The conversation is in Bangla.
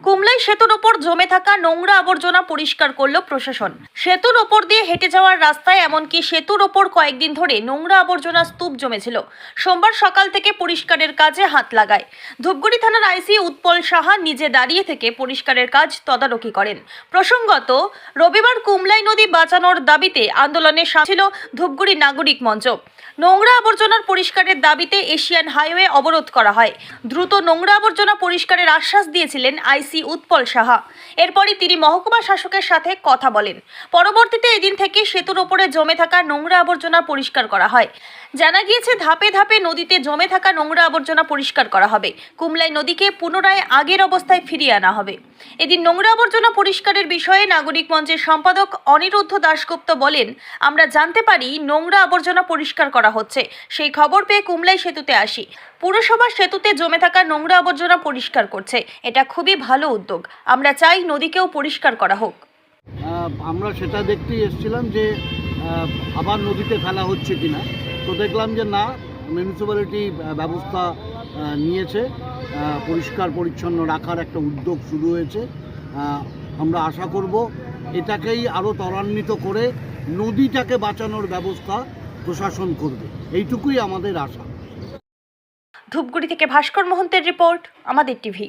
কুমলাই সেতুর ওপর জমে থাকা নোংরা আবর্জনা পরিষ্কার করল প্রশাসন। সেতুর ওপর দিয়ে হেঁটে যাওয়ার রাস্তায় এমনকি সেতুর ওপর কয়েকদিন ধরে নোংরা আবর্জনা স্তূপ জমেছিল। সোমবার সকাল থেকে পরিষ্কারের কাজে হাত লাগায়। ধূপগুড়ি থানার আইসি উৎপল সাহা নিজে দাঁড়িয়ে থেকে পরিষ্কারের কাজ তদারকি করেন। প্রসঙ্গত, রবিবার কুমলাই নদী বাঁচানোর দাবিতে আন্দোলনে ছিল ধূপগুড়ি নাগরিক মঞ্চ। নোংরা আবর্জনার পরিষ্কারের দাবিতে এশিয়ান হাইওয়ে অবরোধ করা হয়। দ্রুত নোংরা আবর্জনা পরিষ্কারের আশ্বাস দিয়েছিলেন আইসি উৎপল সাহা। এরপরই তিনি মহকুমা শাসকের সাথে কথা বলেন। পরবর্তীতে এদিন থেকে সেতুর ওপরে জমে থাকা নোংরা আবর্জনা পরিষ্কার করা হয়। জানা গিয়েছে, ধাপে ধাপে নদীতে জমে থাকা নোংরা আবর্জনা পরিষ্কার করা হবে। কুমলাই নদীকে পুনরায় আগের অবস্থায় ফিরিয়ে আনা হবে। এদিন নোংরা আবর্জনা পরিষ্কারের বিষয়ে নাগরিক মঞ্চের সম্পাদক অনিরুদ্ধ দাশগুপ্ত বলেন, আমরা জানতে পারি নোংরা আবর্জনা পরিষ্কার করা হচ্ছে। সেই খবর পেয়ে কুমলাই সেতুতে আসি। পুরসভা সেতুতে জমে থাকা নোংরা আবর্জনা পরিষ্কার করছে। এটা খুবই ভালো উদ্যোগ। আমরা চাই নদীকেও পরিষ্কার করা হোক। আমরা সেটা দেখতেই এসেছিলাম যে আবার নদীতে ফেলা হচ্ছে কিনা। তো দেখলাম যে না, মিউনিসিপ্যালিটি ব্যবস্থা নিয়েছে, পরিষ্কার পরিচ্ছন্ন রাখার একটা উদ্যোগ শুরু হয়েছে। আমরা আশা করব এটাকেই আরও ত্বরান্বিত করে নদীটাকে বাঁচানোর ব্যবস্থা প্রশাসন করবে, এইটুকুই আমাদের আশা। ধূপগুড়ি থেকে ভাস্কর মহন্তের রিপোর্ট, আমাদের টিভি।